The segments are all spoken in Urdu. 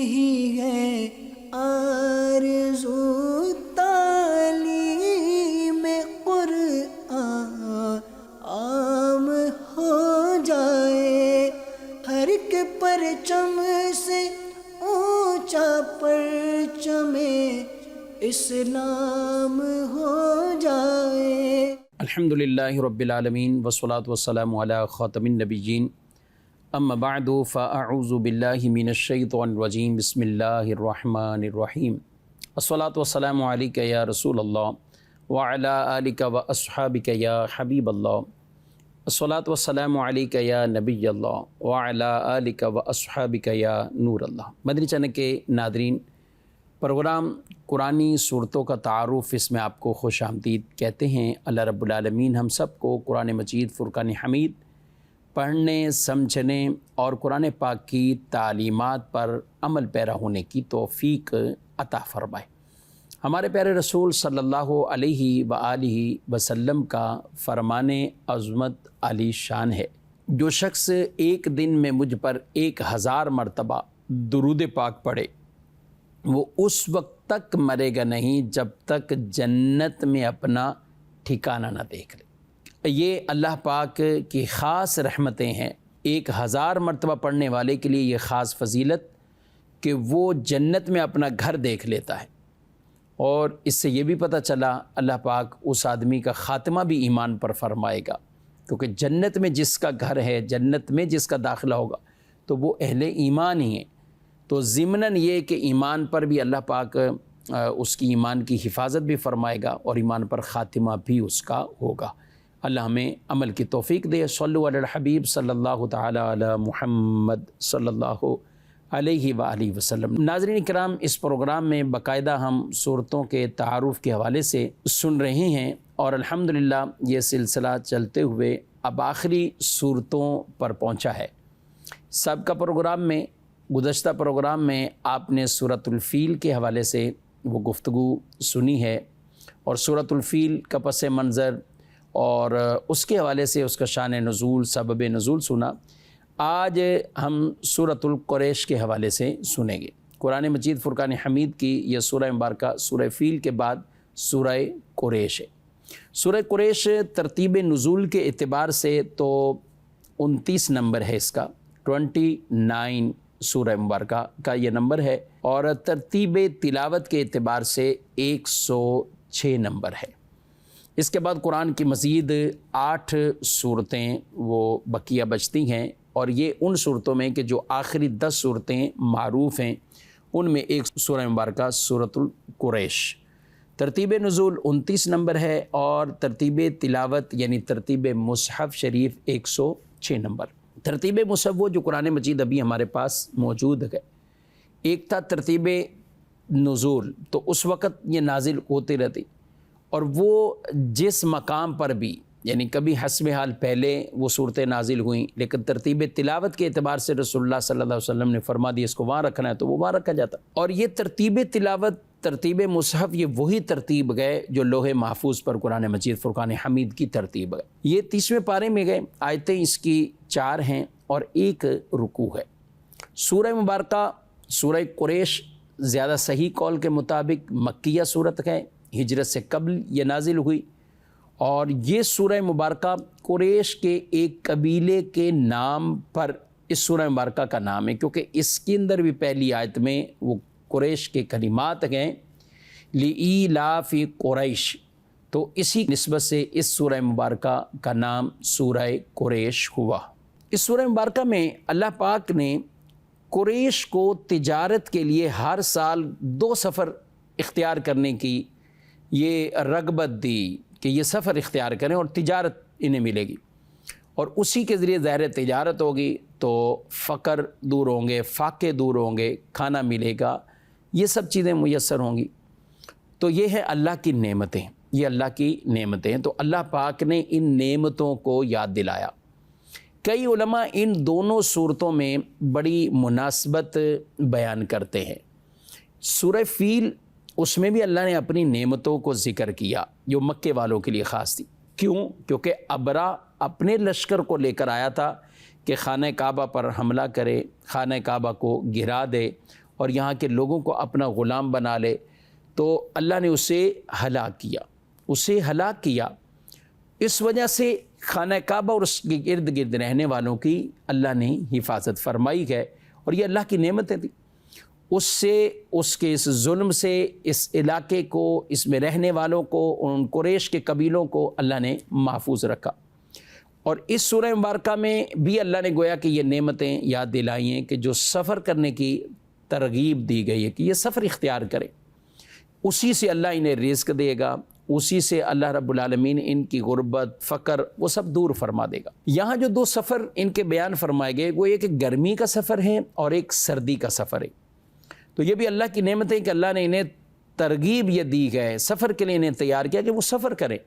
ہی ہے آرزو تعلیم قرآن عام ہو جائے، ہر کے پرچم سے اونچا پرچم اسلام ہو جائے۔ الحمدللہ رب العالمین والصلاة والسلام علی خاتم النبیین، اما بعد فاعوذ باللہ من الشیطان الرجیم، بسم اللہ الرحمن الرحیم۔ الصلاة والسلام علیک یا رسول اللہ وعلی آلک واصحابک یا حبیب اللہ، الصلاة والسلام علیک یا نبی اللہ وعلی آلک واصحابک یا نور اللہ۔ مدنی چینل کے ناظرین، پروگرام قرآنی صورتوں کا تعارف، اس میں آپ کو خوش آمدید کہتے ہیں۔ اللہ رب العالمین ہم سب کو قرآن مجید فرقان حمید پڑھنے، سمجھنے اور قرآن پاک کی تعلیمات پر عمل پیرا ہونے کی توفیق عطا فرمائے۔ ہمارے پیارے رسول صلی اللہ علیہ وآلہ وسلم کا فرمان عظمت علی شان ہے، جو شخص ایک دن میں مجھ پر 1000 مرتبہ درود پاک پڑھے، وہ اس وقت تک مرے گا نہیں جب تک جنت میں اپنا ٹھکانہ نہ دیکھ لے۔ یہ اللہ پاک کی خاص رحمتیں ہیں 1000 مرتبہ پڑھنے والے کے لیے، یہ خاص فضیلت کہ وہ جنت میں اپنا گھر دیکھ لیتا ہے۔ اور اس سے یہ بھی پتہ چلا اللہ پاک اس آدمی کا خاتمہ بھی ایمان پر فرمائے گا، کیونکہ جنت میں جس کا گھر ہے، جنت میں جس کا داخلہ ہوگا تو وہ اہل ایمان ہی ہیں۔ تو ضمناً یہ کہ ایمان پر بھی اللہ پاک اس کی ایمان کی حفاظت بھی فرمائے گا اور ایمان پر خاتمہ بھی اس کا ہوگا۔ اللہ ہمیں عمل کی توفیق دے۔ صلو علی الحبیب صلی اللہ تعالی علی محمد صلی اللہ علیہ وآلہ وسلم۔ ناظرین کرام، اس پروگرام میں باقاعدہ ہم صورتوں کے تعارف کے حوالے سے سن رہے ہیں، اور الحمدللہ یہ سلسلہ چلتے ہوئے اب آخری صورتوں پر پہنچا ہے۔ سابقہ پروگرام میں، گزشتہ پروگرام میں آپ نے سورۃ الفیل کے حوالے سے وہ گفتگو سنی ہے، اور سورۃ الفیل کا پس منظر اور اس کے حوالے سے اس کا شان نزول، سبب نزول سنا۔ آج ہم سورۃ القریش کے حوالے سے سنیں گے۔ قرآن مجید فرقان حمید کی یہ سورہ مبارکہ سورہ فیل کے بعد سورہ قریش ہے۔ سورہ قریش ترتیب نزول کے اعتبار سے تو 29 نمبر ہے، اس کا 29 سورہ مبارکہ کا یہ نمبر ہے، اور ترتیب تلاوت کے اعتبار سے 106 نمبر ہے۔ اس کے بعد قرآن کی مزید 8 صورتیں وہ بقیہ بچتی ہیں، اور یہ ان صورتوں میں کہ جو آخری 10 صورتیں معروف ہیں ان میں ایک سورہ مبارکہ سورۃ القریش۔ ترتیب نزول 29 نمبر ہے، اور ترتیب تلاوت یعنی ترتیب مصحف شریف 106 نمبر۔ ترتیب مصحف وہ جو قرآن مجید ابھی ہمارے پاس موجود ہے، ایک تھا ترتیب نزول، تو اس وقت یہ نازل ہوتی رہتی، اور وہ جس مقام پر بھی، یعنی کبھی حسب حال پہلے وہ صورتیں نازل ہوئیں، لیکن ترتیب تلاوت کے اعتبار سے رسول اللہ صلی اللہ علیہ وسلم نے فرما دی اس کو وہاں رکھنا ہے تو وہ وہاں رکھا جاتا۔ اور یہ ترتیب تلاوت، ترتیب مصحف، یہ وہی ترتیب گئے جو لوح محفوظ پر قرآن مجید فرقان حمید کی ترتیب ہے۔ یہ 30ویں پارے میں گئے، آیتیں اس کی 4 ہیں اور 1 رکوع ہے۔ سورہ مبارکہ سورہ قریش زیادہ صحیح قول کے مطابق مکیہ صورت ہے، ہجرت سے قبل یہ نازل ہوئی، اور یہ سورہ مبارکہ قریش کے ایک قبیلے کے نام پر اس سورہ مبارکہ کا نام ہے، کیونکہ اس کے اندر بھی پہلی آیت میں وہ قریش کے کلمات ہیں، لِإِيلَافِ قریش، تو اسی نسبت سے اس سورہ مبارکہ کا نام سورہ قریش ہوا۔ اس سورہ مبارکہ میں اللہ پاک نے قریش کو تجارت کے لیے ہر سال 2 سفر اختیار کرنے کی یہ رغبت دی کہ یہ سفر اختیار کریں اور تجارت انہیں ملے گی، اور اسی کے ذریعے ظاہر تجارت ہوگی تو فقر دور ہوں گے، فاقے دور ہوں گے، کھانا ملے گا، یہ سب چیزیں میسر ہوں گی۔ تو یہ ہے اللہ کی نعمتیں، یہ اللہ کی نعمتیں ہیں۔ تو اللہ پاک نے ان نعمتوں کو یاد دلایا۔ کئی علماء ان دونوں صورتوں میں بڑی مناسبت بیان کرتے ہیں۔ سورہ فیل، اس میں بھی اللہ نے اپنی نعمتوں کو ذکر کیا جو مکے والوں کے لیے خاص تھی۔ کیوں؟ کیونکہ ابرا اپنے لشکر کو لے کر آیا تھا کہ خانہ کعبہ پر حملہ کرے، خانہ کعبہ کو گرا دے، اور یہاں کے لوگوں کو اپنا غلام بنا لے، تو اللہ نے اسے ہلاک کیا۔ اس وجہ سے خانہ کعبہ اور اس کے ارد گرد رہنے والوں کی اللہ نے حفاظت فرمائی ہے، اور یہ اللہ کی نعمتیں تھیں۔ اس سے، اس کے اس ظلم سے اس علاقے کو، اس میں رہنے والوں کو، ان قریش کے قبیلوں کو اللہ نے محفوظ رکھا۔ اور اس سورہ مبارکہ میں بھی اللہ نے گویا کہ یہ نعمتیں یاد دلائی ہیں کہ جو سفر کرنے کی ترغیب دی گئی ہے کہ یہ سفر اختیار کریں، اسی سے اللہ انہیں رزق دے گا، اسی سے اللہ رب العالمین ان کی غربت، فقر، وہ سب دور فرما دے گا۔ یہاں جو دو سفر ان کے بیان فرمائے گئے، وہ ایک گرمی کا سفر ہے اور ایک سردی کا سفر ہے۔ تو یہ بھی اللہ کی نعمت ہے کہ اللہ نے انہیں ترغیب یہ دی ہے، سفر کے لیے انہیں تیار کیا کہ وہ سفر کریں۔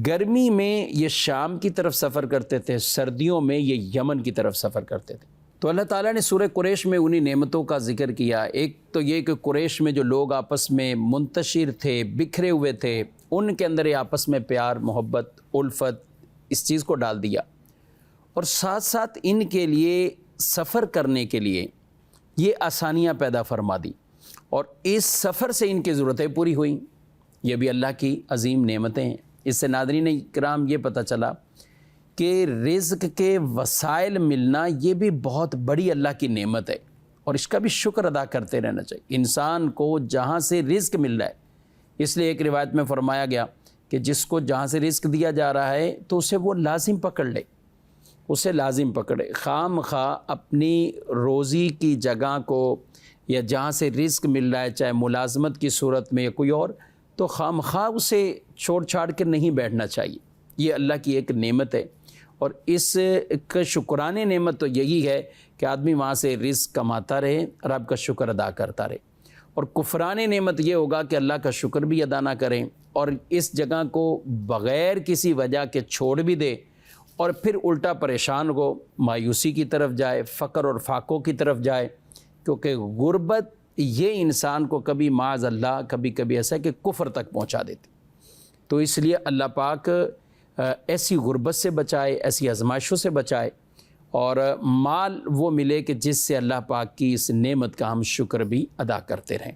گرمی میں یہ شام کی طرف سفر کرتے تھے، سردیوں میں یہ یمن کی طرف سفر کرتے تھے۔ تو اللہ تعالیٰ نے سورہ قریش میں انہی نعمتوں کا ذکر کیا۔ ایک تو یہ کہ قریش میں جو لوگ آپس میں منتشر تھے، بکھرے ہوئے تھے، ان کے اندر آپس میں پیار، محبت، الفت، اس چیز کو ڈال دیا، اور ساتھ ساتھ ان کے لیے سفر کرنے کے لیے یہ آسانیاں پیدا فرما دی، اور اس سفر سے ان کی ضرورتیں پوری ہوئیں۔ یہ بھی اللہ کی عظیم نعمتیں ہیں۔ اس سے ناظرین کرام یہ پتہ چلا کہ رزق کے وسائل ملنا یہ بھی بہت بڑی اللہ کی نعمت ہے، اور اس کا بھی شکر ادا کرتے رہنا چاہیے۔ انسان کو جہاں سے رزق مل رہا ہے، اس لیے ایک روایت میں فرمایا گیا کہ جس کو جہاں سے رزق دیا جا رہا ہے تو اسے وہ لازم پکڑ لے، اسے لازم پکڑے۔ خام خواہ اپنی روزی کی جگہ کو، یا جہاں سے رزق مل رہا ہے، چاہے ملازمت کی صورت میں یا کوئی اور، تو خام خواہ اسے چھوڑ چھاڑ کے نہیں بیٹھنا چاہیے۔ یہ اللہ کی ایک نعمت ہے، اور اس کا شکرانے نعمت تو یہی ہے کہ آدمی وہاں سے رزق کماتا رہے، رب کا شکر ادا کرتا رہے۔ اور کفرانے نعمت یہ ہوگا کہ اللہ کا شکر بھی ادا نہ کریں، اور اس جگہ کو بغیر کسی وجہ کے چھوڑ بھی دے، اور پھر الٹا پریشان ہو، مایوسی کی طرف جائے، فقر اور فاقوں کی طرف جائے، کیونکہ غربت یہ انسان کو کبھی معاذ اللہ کبھی ایسا ہے کہ کفر تک پہنچا دیتی۔ تو اس لیے اللہ پاک ایسی غربت سے بچائے، ایسی آزمائشوں سے بچائے، اور مال وہ ملے کہ جس سے اللہ پاک کی اس نعمت کا ہم شکر بھی ادا کرتے رہیں۔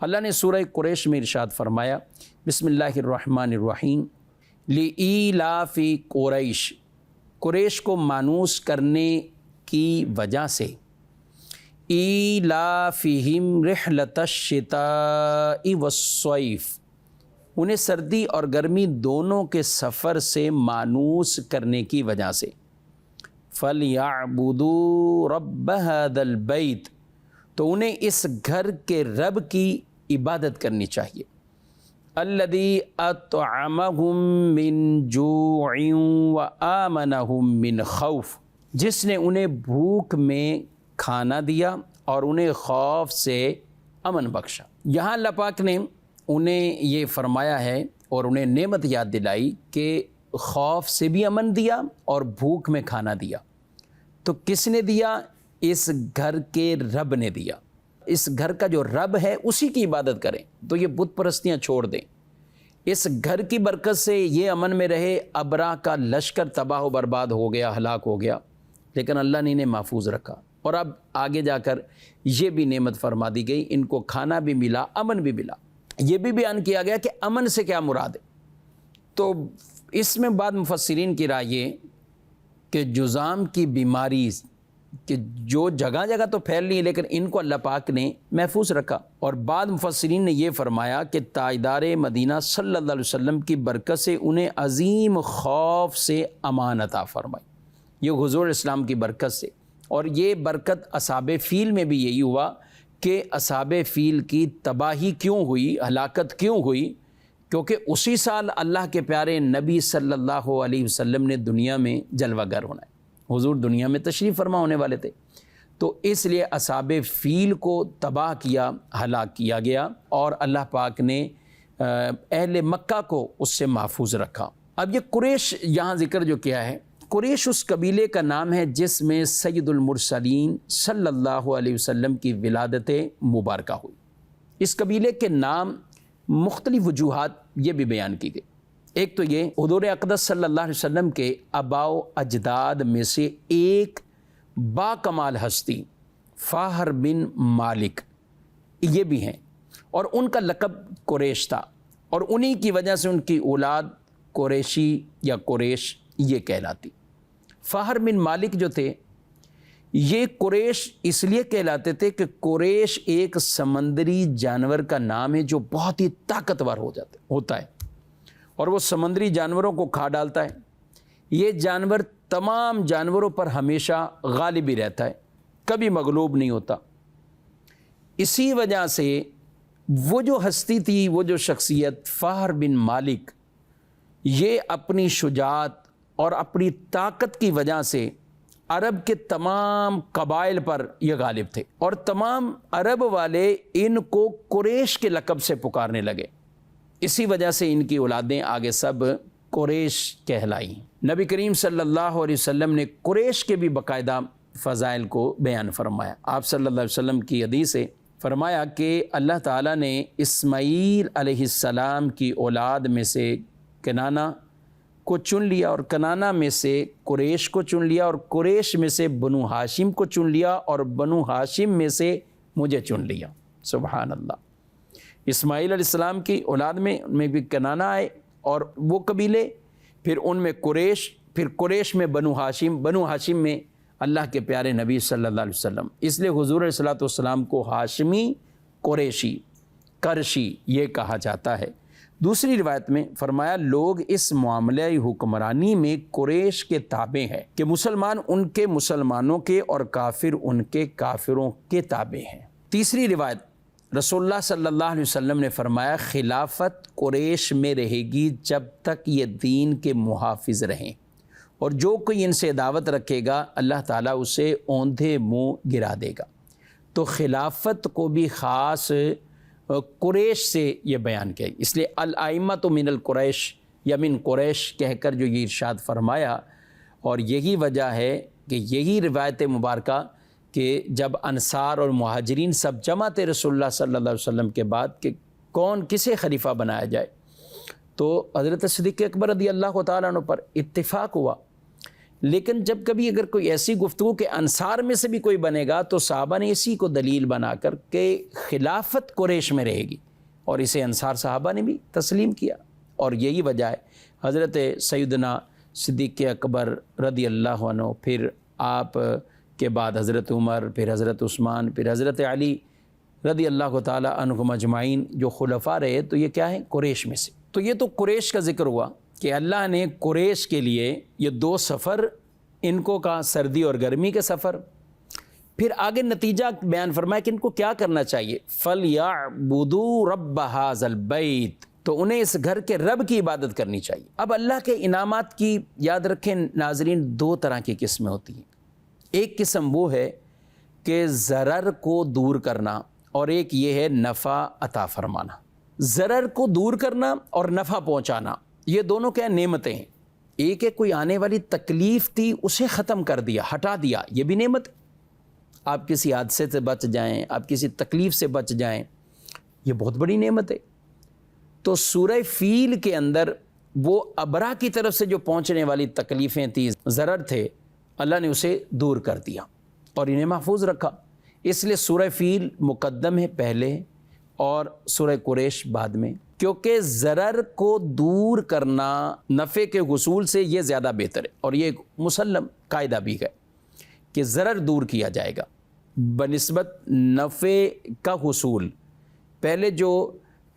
اللہ نے سورہ قریش میں ارشاد فرمایا، بسم اللہ الرحمن الرحیم، لِإِيلَافِ قریش، قریش کو مانوس کرنے کی وجہ سے، ایلافہم رحلۃ الشتاء والصیف، انہیں سردی اور گرمی دونوں کے سفر سے مانوس کرنے کی وجہ سے، فَلْيَعْبُدُوا رَبَّ هَذَا الْبَيْتِ، تو انہیں اس گھر کے رب کی عبادت کرنی چاہیے، الَّذِي أَطْعَمَهُم مِّن جُوعٍ وَآمَنَهُم مِّن خَوْفٍ، جس نے انہیں بھوک میں کھانا دیا اور انہیں خوف سے امن بخشا۔ یہاں اللہ پاک نے انہیں یہ فرمایا ہے اور انہیں نعمت یاد دلائی کہ خوف سے بھی امن دیا اور بھوک میں کھانا دیا۔ تو کس نے دیا؟ اس گھر کے رب نے دیا۔ اس گھر کا جو رب ہے اسی کی عبادت کریں، تو یہ بت پرستیاں چھوڑ دیں۔ اس گھر کی برکت سے یہ امن میں رہے۔ ابرا کا لشکر تباہ و برباد ہو گیا، ہلاک ہو گیا، لیکن اللہ نے انہیں محفوظ رکھا، اور اب آگے جا کر یہ بھی نعمت فرما دی گئی، ان کو کھانا بھی ملا، امن بھی ملا۔ یہ بھی بیان کیا گیا کہ امن سے کیا مراد ہے۔ تو اس میں بعض مفسرین کی رائے یہ کہ جذام کی بیماری کہ جو جگہ جگہ تو پھیل رہی ہے، لیکن ان کو اللہ پاک نے محفوظ رکھا۔ اور بعض مفسرین نے یہ فرمایا کہ تاجدار مدینہ صلی اللہ علیہ وسلم کی برکت سے انہیں عظیم خوف سے امان عطا فرمائی، یہ حضور اسلام کی برکت سے۔ اور یہ برکت اصحاب فیل میں بھی یہی ہوا کہ اصحاب فیل کی تباہی کیوں ہوئی، ہلاکت کیوں ہوئی؟ کیونکہ اسی سال اللہ کے پیارے نبی صلی اللہ علیہ وسلم نے دنیا میں جلوہ گر ہونا ہے، حضور دنیا میں تشریف فرما ہونے والے تھے، تو اس لیے اصحاب فیل کو تباہ کیا، ہلاک کیا گیا، اور اللہ پاک نے اہل مکہ کو اس سے محفوظ رکھا۔ اب یہ قریش یہاں ذکر جو کیا ہے، قریش اس قبیلے کا نام ہے جس میں سید المرسلین صلی اللہ علیہ وسلم کی ولادت مبارکہ ہوئی۔ اس قبیلے کے نام مختلف وجوہات یہ بھی بیان کی گئی۔ ایک تو یہ حضور اقدس صلی اللہ علیہ وسلم کے آباء و اجداد میں سے ایک با کمال ہستی فاہر بن مالک یہ بھی ہیں، اور ان کا لقب قریش تھا، اور انہی کی وجہ سے ان کی اولاد قریشی یا قریش یہ کہلاتی۔ فاہر بن مالک جو تھے یہ قریش اس لیے کہلاتے تھے کہ قریش ایک سمندری جانور کا نام ہے جو بہت ہی طاقتور ہوتا ہے، اور وہ سمندری جانوروں کو کھا ڈالتا ہے۔ یہ جانور تمام جانوروں پر ہمیشہ غالب ہی رہتا ہے، کبھی مغلوب نہیں ہوتا۔ اسی وجہ سے وہ جو ہستی تھی، وہ جو شخصیت فاہر بن مالک، یہ اپنی شجاعت اور اپنی طاقت کی وجہ سے عرب کے تمام قبائل پر یہ غالب تھے، اور تمام عرب والے ان کو قریش کے لقب سے پکارنے لگے۔ اسی وجہ سے ان کی اولادیں آگے سب قریش کہلائیں۔ نبی کریم صلی اللہ علیہ وسلم نے قریش کے بھی باقاعدہ فضائل کو بیان فرمایا۔ آپ صلی اللہ علیہ وسلم کی حدیث ہے، فرمایا کہ اللہ تعالیٰ نے اسماعیل علیہ السلام کی اولاد میں سے کنانہ کو چن لیا، اور کنانہ میں سے قریش کو چن لیا، اور قریش میں سے بنو ہاشم کو چن لیا، اور بنو ہاشم میں سے مجھے چن لیا۔ سبحان اللہ۔ اسماعیل علیہ السلام کی اولاد میں بھی کنانہ آئے اور وہ قبیلے، پھر ان میں قریش، پھر قریش میں بنو ہاشم میں اللہ کے پیارے نبی صلی اللہ علیہ وسلم۔ اس لیے حضور علیہ الصلوۃ والسلام کو ہاشمی، قریشی، قرشی یہ کہا جاتا ہے۔ دوسری روایت میں فرمایا لوگ اس معاملہ حکمرانی میں قریش کے تابع ہیں کہ مسلمان ان کے مسلمانوں کے اور کافر ان کے کافروں کے تابع ہیں۔ تیسری روایت رسول اللہ صلی اللہ علیہ وسلم نے فرمایا خلافت قریش میں رہے گی جب تک یہ دین کے محافظ رہیں، اور جو کوئی ان سے دعوت رکھے گا اللہ تعالیٰ اسے اوندھے منہ گرا دے گا۔ تو خلافت کو بھی خاص قریش سے یہ بیان کیا، اس لیے الائمۃ من القریش یا من قریش کہہ کر جو یہ ارشاد فرمایا، اور یہی وجہ ہے کہ یہی روایت مبارکہ کہ جب انصار اور مہاجرین سب جمع تھے رسول اللہ صلی اللہ علیہ وسلم کے بعد کہ کون کسے خلیفہ بنایا جائے، تو حضرت صدیق اکبر رضی اللہ تعالیٰ عنہ پر اتفاق ہوا۔ لیکن جب کبھی اگر کوئی ایسی گفتگو کہ انصار میں سے بھی کوئی بنے گا تو صحابہ نے اسی کو دلیل بنا کر کہ خلافت قریش میں رہے گی، اور اسے انصار صحابہ نے بھی تسلیم کیا، اور یہی وجہ ہے حضرت سیدنا صدیق اکبر رضی اللہ عنہ، پھر آپ کے بعد حضرت عمر، پھر حضرت عثمان، پھر حضرت علی رضی اللہ تعالی عنہم اجمعین جو خلفاء رہے، تو یہ کیا ہے قریش میں سے۔ تو یہ تو قریش کا ذکر ہوا کہ اللہ نے قریش کے لیے یہ دو سفر ان کو کہا، سردی اور گرمی کے سفر، پھر آگے نتیجہ بیان فرمایا کہ ان کو کیا کرنا چاہیے، فَلْيَعْبُدُوا رَبَّ هَذَا الْبَيْتِ، تو انہیں اس گھر کے رب کی عبادت کرنی چاہیے۔ اب اللہ کے انعامات کی یاد رکھیں ناظرین، دو طرح کی قسمیں ہوتی ہیں۔ ایک قسم وہ ہے کہ ضرر کو دور کرنا، اور ایک یہ ہے نفع عطا فرمانا۔ ضرر کو دور کرنا اور نفع پہنچانا، یہ دونوں کیا نعمتیں ہیں۔ ایک ہے کوئی آنے والی تکلیف تھی اسے ختم کر دیا، ہٹا دیا، یہ بھی نعمت ہے۔ آپ کسی حادثے سے بچ جائیں، آپ کسی تکلیف سے بچ جائیں، یہ بہت بڑی نعمت ہے۔ تو سورہ فیل کے اندر وہ ابرا کی طرف سے جو پہنچنے والی تکلیفیں تھیں، ضرر تھے، اللہ نے اسے دور کر دیا اور انہیں محفوظ رکھا۔ اس لیے سورہ فیل مقدم ہے پہلے اور سورہ قریش بعد میں، کیونکہ ضرر کو دور کرنا نفع کے حصول سے یہ زیادہ بہتر ہے، اور یہ ایک مسلم قاعدہ بھی ہے کہ ضرر دور کیا جائے گا بنسبت نفع کا حصول۔ پہلے جو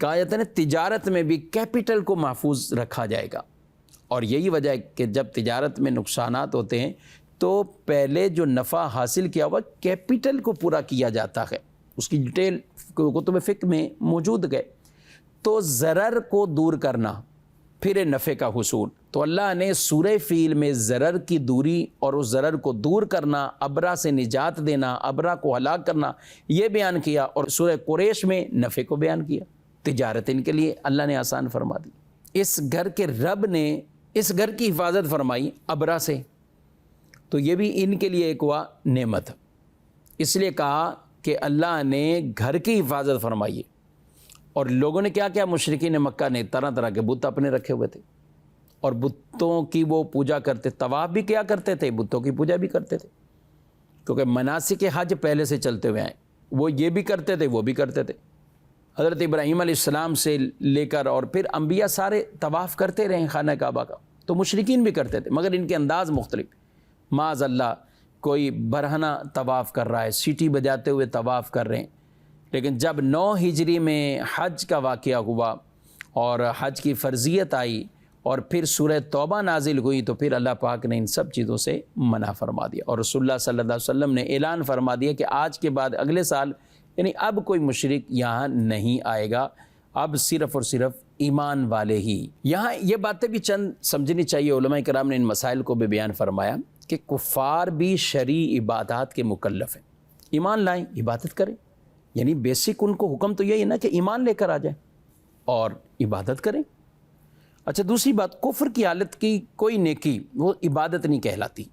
کہا جاتا ہے نا، تجارت میں بھی کیپٹل کو محفوظ رکھا جائے گا، اور یہی وجہ ہے کہ جب تجارت میں نقصانات ہوتے ہیں تو پہلے جو نفع حاصل کیا ہوا کیپٹل کو پورا کیا جاتا ہے، اس کی ڈیٹیل کتب فقہ میں موجود ہے۔ تو ضرر کو دور کرنا پھر نفع کا حصول، تو اللہ نے سورہ فیل میں ضرر کی دوری اور اس ضرر کو دور کرنا، ابرا سے نجات دینا، ابرا کو ہلاک کرنا، یہ بیان کیا، اور سورہ قریش میں نفع کو بیان کیا۔ تجارت ان کے لیے اللہ نے آسان فرما دی۔ اس گھر کے رب نے اس گھر کی حفاظت فرمائی ابرا سے، تو یہ بھی ان کے لیے ایک ہوا نعمت۔ اس لیے کہا کہ اللہ نے گھر کی حفاظت فرمائی، اور لوگوں نے کیا کیا، مشرکین مکہ نے طرح طرح کے بت اپنے رکھے ہوئے تھے، اور بتوں کی وہ پوجا کرتے، طواف بھی کیا کرتے تھے، بتوں کی پوجا بھی کرتے تھے، کیونکہ مناسک حج پہلے سے چلتے ہوئے آئے، وہ یہ بھی کرتے تھے وہ بھی کرتے تھے، حضرت ابراہیم علیہ السلام سے لے کر اور پھر انبیاء سارے طواف کرتے رہے خانہ کعبہ کا، تو مشرکین بھی کرتے تھے مگر ان کے انداز مختلف۔ معاذ اللہ کوئی برہنہ طواف کر رہا ہے، سیٹی بجاتے ہوئے طواف کر رہے ہیں، لیکن جب 9 ہجری میں حج کا واقعہ ہوا اور حج کی فرضیت آئی اور پھر سورہ توبہ نازل ہوئی تو پھر اللہ پاک نے ان سب چیزوں سے منع فرما دیا، اور رسول اللہ صلی اللہ علیہ وسلم نے اعلان فرما دیا کہ آج کے بعد اگلے سال یعنی اب کوئی مشرک یہاں نہیں آئے گا، اب صرف اور صرف ایمان والے ہی۔ یہاں یہ باتیں بھی چند سمجھنی چاہیے، علماء کرام نے ان مسائل کو بھی بیان فرمایا کہ کفار بھی شرعی عبادات کے مکلف ہیں، ایمان لائیں عبادت کریں، یعنی بیسک ان کو حکم تو یہی ہے نا کہ ایمان لے کر آ جائیں اور عبادت کریں۔ اچھا دوسری بات، کفر کی حالت کی کوئی نیکی وہ عبادت نہیں کہلاتی،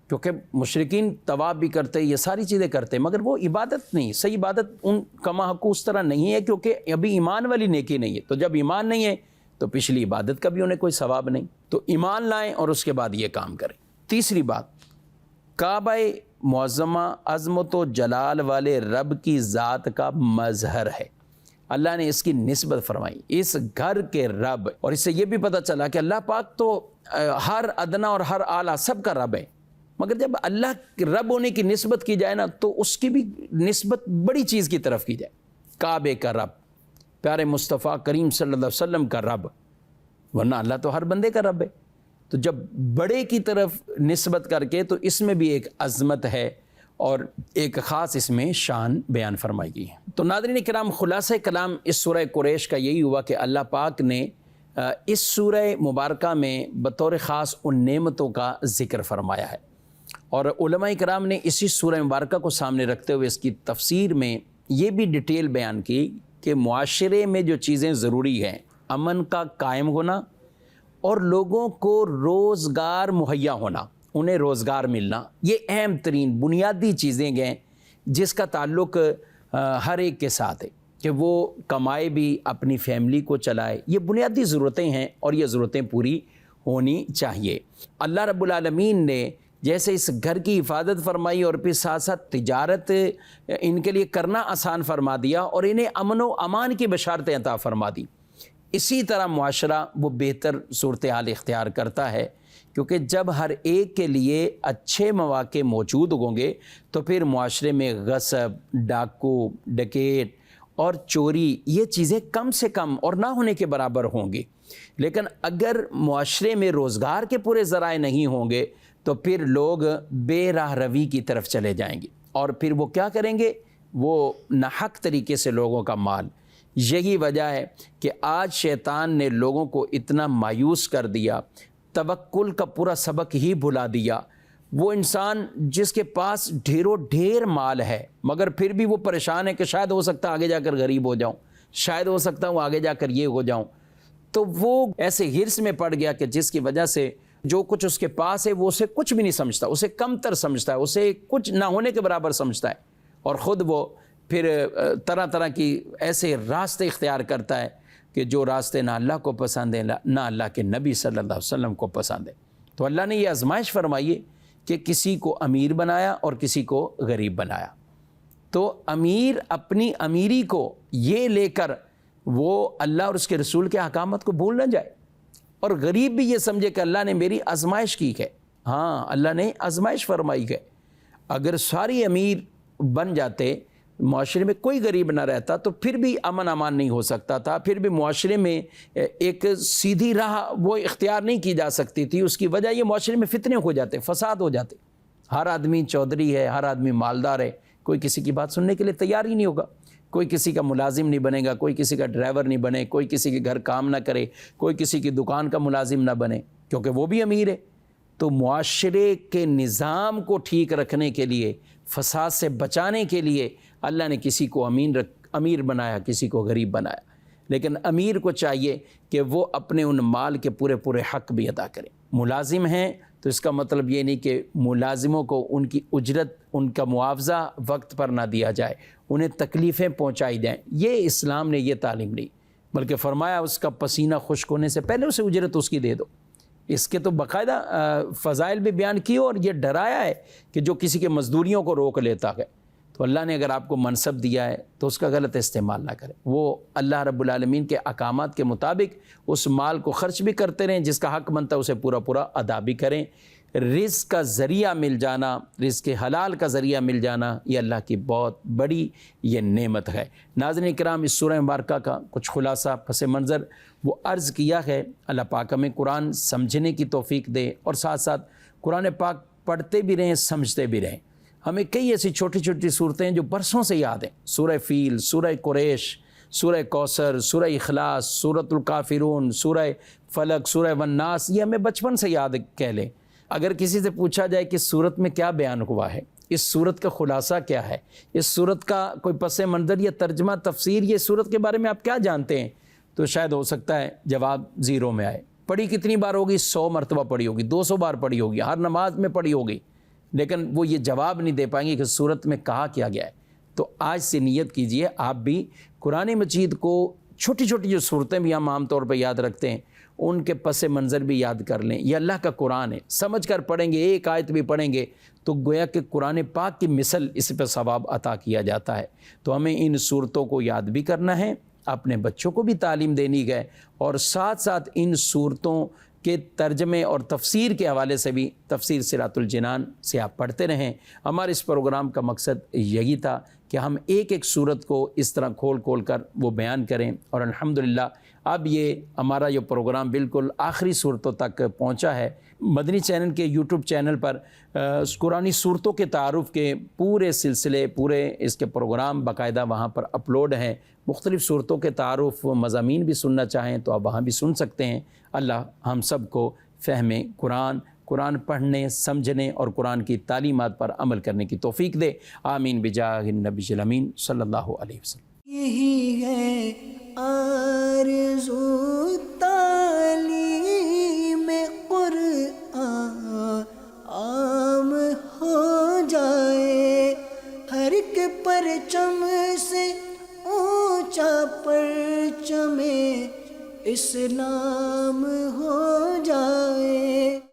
کیونکہ مشرکین طواف بھی کرتے یہ ساری چیزیں کرتے مگر وہ عبادت نہیں، صحیح عبادت ان کما حق اس طرح نہیں ہے کیونکہ ابھی ایمان والی نیکی نہیں ہے، تو جب ایمان نہیں ہے تو پچھلی عبادت کا بھی انہیں کوئی ثواب نہیں، تو ایمان لائیں اور اس کے بعد یہ کام کریں۔ تیسری بات، کعبہ معظمہ عظمت و جلال والے رب کی ذات کا مظہر ہے، اللہ نے اس کی نسبت فرمائی، اس گھر کے رب، اور اس سے یہ بھی پتہ چلا کہ اللہ پاک تو ہر ادنا اور ہر اعلیٰ سب کا رب ہے، مگر جب اللہ رب ہونے کی نسبت کی جائے نا تو اس کی بھی نسبت بڑی چیز کی طرف کی جائے، کعبے کا رب، پیارے مصطفیٰ کریم صلی اللہ علیہ وسلم کا رب، ورنہ اللہ تو ہر بندے کا رب ہے، تو جب بڑے کی طرف نسبت کر کے تو اس میں بھی ایک عظمت ہے اور ایک خاص اس میں شان بیان فرمائی گئی ہے۔ تو ناظرین کرام، خلاصہ کلام اس سورہ قریش کا یہی ہوا کہ اللہ پاک نے اس سورہ مبارکہ میں بطور خاص ان نعمتوں کا ذکر فرمایا ہے، اور علماء کرام نے اسی سورہ مبارکہ کو سامنے رکھتے ہوئے اس کی تفسیر میں یہ بھی ڈیٹیل بیان کی کہ معاشرے میں جو چیزیں ضروری ہیں، امن کا قائم ہونا اور لوگوں کو روزگار مہیا ہونا، انہیں روزگار ملنا، یہ اہم ترین بنیادی چیزیں ہیں جس کا تعلق ہر ایک کے ساتھ ہے کہ وہ کمائے بھی، اپنی فیملی کو چلائے، یہ بنیادی ضرورتیں ہیں اور یہ ضرورتیں پوری ہونی چاہیے۔ اللہ رب العالمین نے جیسے اس گھر کی حفاظت فرمائی اور پھر ساتھ ساتھ تجارت ان کے لیے کرنا آسان فرما دیا اور انہیں امن و امان کی بشارتیں عطا فرما دی، اسی طرح معاشرہ وہ بہتر صورتحال اختیار کرتا ہے، کیونکہ جب ہر ایک کے لیے اچھے مواقع موجود ہوں گے تو پھر معاشرے میں غصب، ڈاکو، ڈکیت اور چوری یہ چیزیں کم سے کم اور نہ ہونے کے برابر ہوں گی، لیکن اگر معاشرے میں روزگار کے پورے ذرائع نہیں ہوں گے تو پھر لوگ بے راہ روی کی طرف چلے جائیں گے، اور پھر وہ کیا کریں گے، وہ ناحق طریقے سے لوگوں کا مال۔ یہی وجہ ہے کہ آج شیطان نے لوگوں کو اتنا مایوس کر دیا، توکل کا پورا سبق ہی بھلا دیا۔ وہ انسان جس کے پاس ڈھیروں ڈھیر مال ہے مگر پھر بھی وہ پریشان ہے کہ شاید ہو سکتا آگے جا کر غریب ہو جاؤں، شاید ہو سکتا ہوں آگے جا کر یہ ہو جاؤں، تو وہ ایسے ہرس میں پڑ گیا کہ جس کی وجہ سے جو کچھ اس کے پاس ہے وہ اسے کچھ بھی نہیں سمجھتا، اسے کم تر سمجھتا ہے، اسے کچھ نہ ہونے کے برابر سمجھتا ہے، اور خود وہ پھر طرح طرح کی ایسے راستے اختیار کرتا ہے کہ جو راستے نہ اللہ کو پسند ہیں نہ اللہ کے نبی صلی اللہ علیہ وسلم کو پسند ہے۔ تو اللہ نے یہ آزمائش فرمائی کہ کسی کو امیر بنایا اور کسی کو غریب بنایا، تو امیر اپنی امیری کو یہ لے کر وہ اللہ اور اس کے رسول کے احکامات کو بھول نہ جائے، اور غریب بھی یہ سمجھے کہ اللہ نے میری آزمائش کی ہے، ہاں اللہ نے آزمائش فرمائی ہے۔ اگر ساری امیر بن جاتے، معاشرے میں کوئی غریب نہ رہتا تو پھر بھی امن امان نہیں ہو سکتا تھا، پھر بھی معاشرے میں ایک سیدھی راہ وہ اختیار نہیں کی جا سکتی تھی، اس کی وجہ یہ معاشرے میں فتنے ہو جاتے، فساد ہو جاتے، ہر آدمی چودھری ہے، ہر آدمی مالدار ہے، کوئی کسی کی بات سننے کے لیے تیار ہی نہیں ہوگا، کوئی کسی کا ملازم نہیں بنے گا، کوئی کسی کا ڈرائیور نہیں بنے، کوئی کسی کے گھر کام نہ کرے، کوئی کسی کی دکان کا ملازم نہ بنے کیونکہ وہ بھی امیر ہے۔ تو معاشرے کے نظام کو ٹھیک رکھنے کے لیے، فساد سے بچانے کے لیے اللہ نے کسی کو امیر بنایا، کسی کو غریب بنایا، لیکن امیر کو چاہیے کہ وہ اپنے ان مال کے پورے پورے حق بھی ادا کرے۔ ملازم ہیں تو اس کا مطلب یہ نہیں کہ ملازموں کو ان کی اجرت، ان کا معاوضہ وقت پر نہ دیا جائے، انہیں تکلیفیں پہنچائی جائیں، یہ اسلام نے یہ تعلیم نہیں، بلکہ فرمایا اس کا پسینہ خشک ہونے سے پہلے اسے اجرت اس کی دے دو، اس کے تو باقاعدہ فضائل بھی بیان کیے اور یہ ڈرایا ہے کہ جو کسی کے مزدوریوں کو روک لیتا ہے، تو اللہ نے اگر آپ کو منصب دیا ہے تو اس کا غلط استعمال نہ کریں، وہ اللہ رب العالمین کے احکامات کے مطابق اس مال کو خرچ بھی کرتے رہیں، جس کا حق بنتا ہے اسے پورا پورا ادا بھی کریں۔ رزق کا ذریعہ مل جانا، رزق حلال کا ذریعہ مل جانا، یہ اللہ کی بہت بڑی یہ نعمت ہے۔ ناظرین کرام، اس سورہ مبارکہ کا کچھ خلاصہ پس منظر وہ عرض کیا ہے۔ اللہ پاک ہمیں قرآن سمجھنے کی توفیق دے اور ساتھ ساتھ قرآن پاک پڑھتے بھی رہیں، سمجھتے بھی رہیں۔ ہمیں کئی ایسی چھوٹی چھوٹی صورتیں جو برسوں سے یاد ہیں، سورہ فیل، سورہ قریش، سورہ کوثر، سورہ اخلاص، سورۃ الکافرون، سورہ فلق، سورہ والناس، یہ ہمیں بچپن سے یاد کہہ لیں۔ اگر کسی سے پوچھا جائے کہ سورت میں کیا بیان ہوا ہے، اس سورت کا خلاصہ کیا ہے، اس سورت کا کوئی پس منظر یا ترجمہ تفسیر، یہ سورت کے بارے میں آپ کیا جانتے ہیں، تو شاید ہو سکتا ہے جواب زیرو میں آئے۔ پڑھی کتنی بار ہوگی؟ 100 مرتبہ پڑھی ہوگی، 200 بار پڑھی ہوگی، ہر نماز میں پڑھی ہوگی، لیکن وہ یہ جواب نہیں دے پائیں گے کہ سورت میں کہا کیا گیا ہے۔ تو آج سے نیت کیجئے آپ بھی قرآن مجید کو، چھوٹی چھوٹی جو صورتیں بھی ہم عام طور پہ یاد رکھتے ہیں، ان کے پس منظر بھی یاد کر لیں۔ یہ اللہ کا قرآن ہے، سمجھ کر پڑھیں گے، ایک آیت بھی پڑھیں گے تو گویا کہ قرآن پاک کی مثل اس پہ ثواب عطا کیا جاتا ہے۔ تو ہمیں ان صورتوں کو یاد بھی کرنا ہے، اپنے بچوں کو بھی تعلیم دینی ہے، اور ساتھ ساتھ ان صورتوں کے ترجمے اور تفسیر کے حوالے سے بھی تفسیر صراط الجنان سے آپ پڑھتے رہیں۔ ہمارے اس پروگرام کا مقصد یہی تھا کہ ہم ایک ایک صورت کو اس طرح کھول کھول کر وہ بیان کریں، اور الحمدللہ اب یہ ہمارا یہ پروگرام بالکل آخری صورتوں تک پہنچا ہے۔ مدنی چینل کے یوٹیوب چینل پر قرآنی صورتوں کے تعارف کے پورے سلسلے، پورے اس کے پروگرام باقاعدہ وہاں پر اپلوڈ ہیں۔ مختلف صورتوں کے تعارف مضامین بھی سننا چاہیں تو آپ وہاں بھی سن سکتے ہیں۔ اللہ ہم سب کو فہم قرآن پڑھنے، سمجھنے اور قرآن کی تعلیمات پر عمل کرنے کی توفیق دے۔ آمین بجاہ النبی الامین صلی اللہ علیہ وسلم۔ یہی ہے آرزو تعلیم قرآن عام ہو جائے، ہر ایک پرچم سے اونچا پرچم اسلام ہو جائے۔